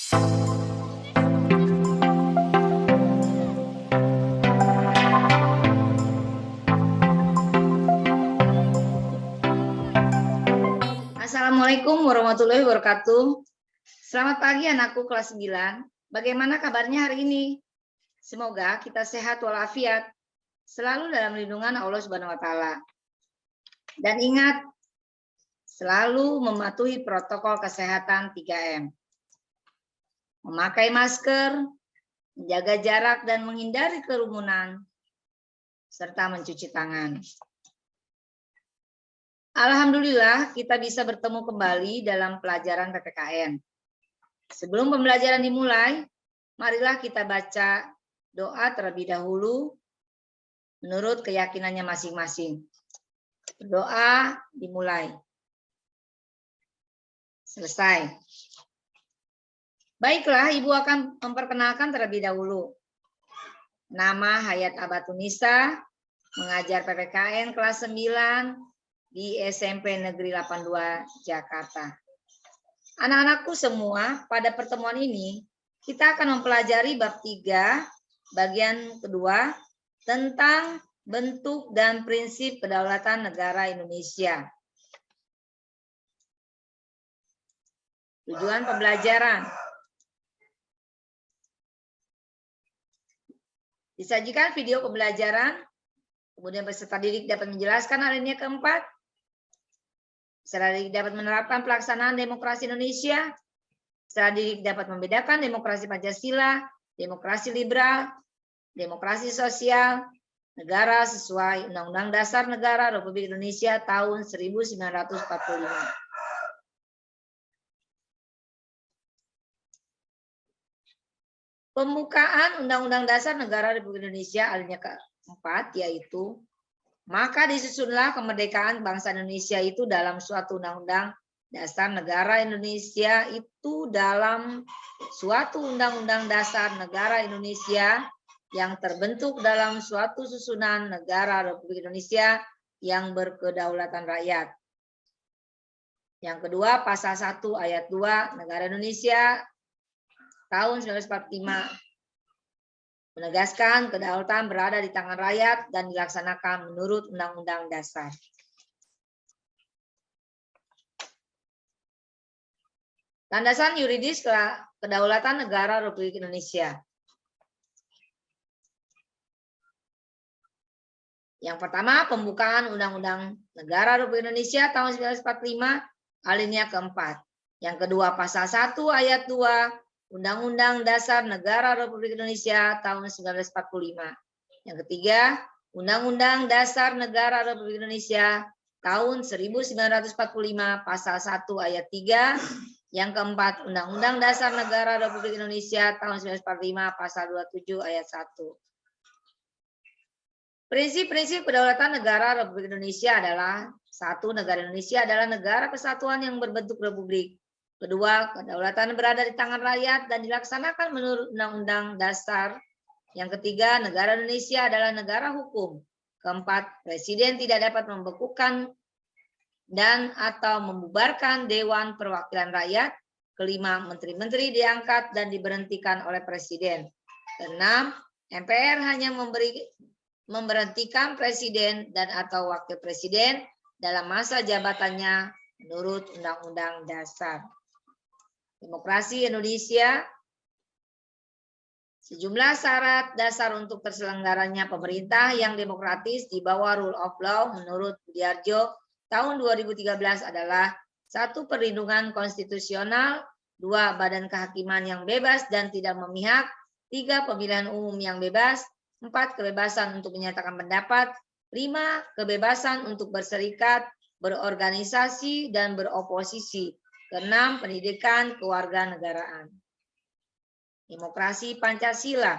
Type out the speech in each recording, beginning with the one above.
Assalamualaikum warahmatullahi wabarakatuh. Selamat pagi anakku kelas 9. Bagaimana kabarnya hari ini? Semoga kita sehat walafiat, selalu dalam lindungan Allah Subhanahu wa taala. Dan ingat, selalu mematuhi protokol kesehatan 3M. Memakai masker, menjaga jarak dan menghindari kerumunan, serta mencuci tangan. Alhamdulillah kita bisa bertemu kembali dalam pelajaran PPKN. Sebelum pembelajaran dimulai, marilah kita baca doa terlebih dahulu menurut keyakinannya masing-masing. Doa dimulai. Selesai. Baiklah, Ibu akan memperkenalkan terlebih dahulu. Nama Hayat Abatunisa, mengajar PPKN kelas 9 di SMP Negeri 82 Jakarta. Anak-anakku semua, pada pertemuan ini kita akan mempelajari bab 3 bagian kedua tentang bentuk dan prinsip kedaulatan negara Indonesia. Tujuan pembelajaran. Disajikan video pembelajaran, kemudian peserta didik dapat menjelaskan alinea keempat. Peserta didik dapat menerapkan pelaksanaan demokrasi Indonesia. Peserta didik dapat membedakan demokrasi Pancasila, demokrasi liberal, demokrasi sosial, negara sesuai Undang-Undang Dasar Negara Republik Indonesia tahun 1945. Pembukaan Undang-Undang Dasar Negara Republik Indonesia alinea keempat yaitu maka disusunlah kemerdekaan bangsa Indonesia itu dalam suatu undang-undang dasar negara Indonesia itu dalam suatu undang-undang dasar negara Indonesia yang terbentuk dalam suatu susunan negara Republik Indonesia yang berkedaulatan rakyat. Yang kedua, pasal 1 ayat 2 Negara Indonesia tahun 1945 menegaskan kedaulatan berada di tangan rakyat dan dilaksanakan menurut Undang-Undang Dasar. Landasan yuridis kedaulatan negara Republik Indonesia. Yang pertama, pembukaan Undang-Undang Negara Republik Indonesia tahun 1945 alinea keempat. Yang kedua, pasal 1 ayat 2 Undang-Undang Dasar Negara Republik Indonesia tahun 1945. Yang ketiga, Undang-Undang Dasar Negara Republik Indonesia tahun 1945 pasal 1 ayat 3. Yang keempat, Undang-Undang Dasar Negara Republik Indonesia tahun 1945 pasal 27 ayat 1. Prinsip-prinsip kedaulatan negara Republik Indonesia adalah: 1. Negara Indonesia adalah negara kesatuan yang berbentuk republik. Kedua, kedaulatan berada di tangan rakyat dan dilaksanakan menurut Undang-Undang Dasar. Yang ketiga, negara Indonesia adalah negara hukum. Keempat, presiden tidak dapat membekukan dan atau membubarkan Dewan Perwakilan Rakyat. Kelima, menteri-menteri diangkat dan diberhentikan oleh presiden. Keenam, MPR hanya memberhentikan presiden dan atau wakil presiden dalam masa jabatannya menurut Undang-Undang Dasar. Demokrasi Indonesia. Sejumlah syarat dasar untuk terselenggaranya pemerintah yang demokratis di bawah rule of law menurut Budiarjo tahun 2013 adalah: 1. Perlindungan konstitusional, 2. Badan kehakiman yang bebas dan tidak memihak, 3. Pemilihan umum yang bebas, 4. Kebebasan untuk menyatakan pendapat, 5. Kebebasan untuk berserikat, berorganisasi, dan beroposisi. Keenam, pendidikan kewarganegaraan. Demokrasi Pancasila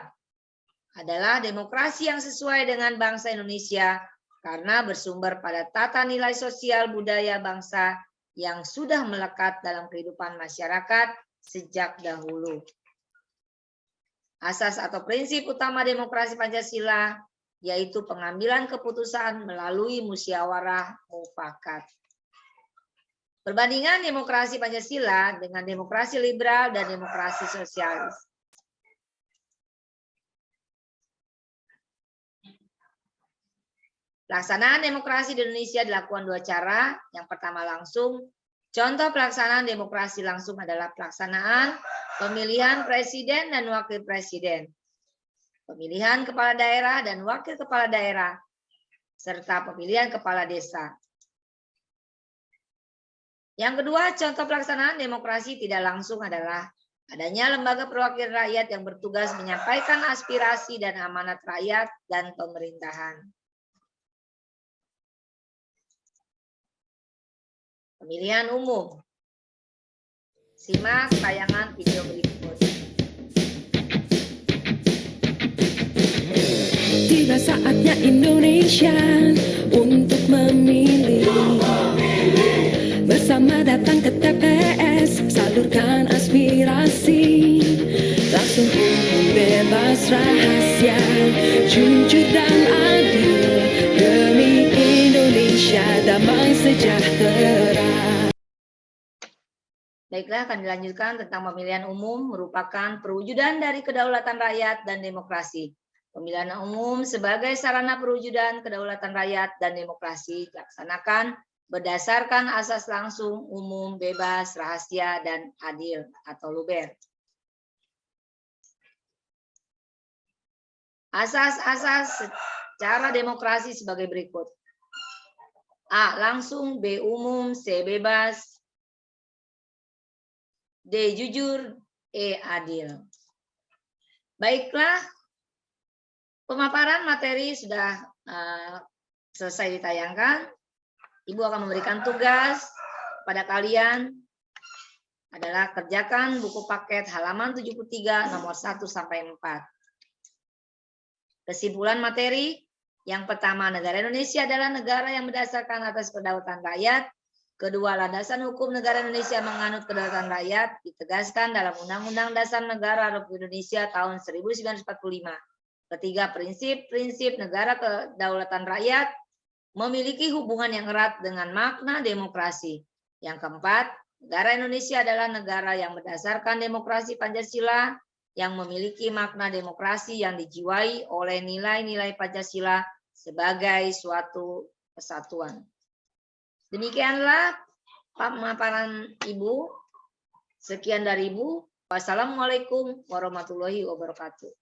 adalah demokrasi yang sesuai dengan bangsa Indonesia karena bersumber pada tata nilai sosial budaya bangsa yang sudah melekat dalam kehidupan masyarakat sejak dahulu. Asas atau prinsip utama demokrasi Pancasila yaitu pengambilan keputusan melalui musyawarah mufakat. Perbandingan demokrasi Pancasila dengan demokrasi liberal dan demokrasi sosialis. Pelaksanaan demokrasi di Indonesia dilakukan dua cara. Yang pertama langsung. Contoh pelaksanaan demokrasi langsung adalah pelaksanaan pemilihan presiden dan wakil presiden, pemilihan kepala daerah dan wakil kepala daerah, serta pemilihan kepala desa. Yang kedua, contoh pelaksanaan demokrasi tidak langsung adalah adanya lembaga perwakilan rakyat yang bertugas menyampaikan aspirasi dan amanat rakyat dan pemerintahan. Pemilihan umum. Simak tayangan video berikut. Tiba saatnya Indonesia untuk memilih. Bersama datang ke TPS, salurkan aspirasi. Langsung umum, bebas, rahasia, jujur dan adil. Demi Indonesia damai sejahtera. Baiklah, akan dilanjutkan tentang pemilihan umum merupakan perwujudan dari kedaulatan rakyat dan demokrasi. Pemilihan umum sebagai sarana perwujudan kedaulatan rakyat dan demokrasi dilaksanakan berdasarkan asas langsung, umum, bebas, rahasia, dan adil atau luber. Asas-asas secara demokrasi sebagai berikut. A. Langsung, B. Umum, C. Bebas, D. Jujur, E. Adil. Baiklah, pemaparan materi sudah selesai ditayangkan. Ibu akan memberikan tugas pada kalian adalah kerjakan buku paket halaman 73 nomor 1 sampai 4. Kesimpulan materi, yang pertama, negara Indonesia adalah negara yang berdasarkan atas kedaulatan rakyat. Kedua, landasan hukum negara Indonesia menganut kedaulatan rakyat ditegaskan dalam Undang-Undang Dasar Negara Republik Indonesia tahun 1945. Ketiga, prinsip-prinsip negara kedaulatan rakyat memiliki hubungan yang erat dengan makna demokrasi. Yang keempat, negara Indonesia adalah negara yang berdasarkan demokrasi Pancasila yang memiliki makna demokrasi yang dijiwai oleh nilai-nilai Pancasila sebagai suatu kesatuan. Demikianlah pemaparan Ibu. Sekian dari Ibu. Wassalamualaikum warahmatullahi wabarakatuh.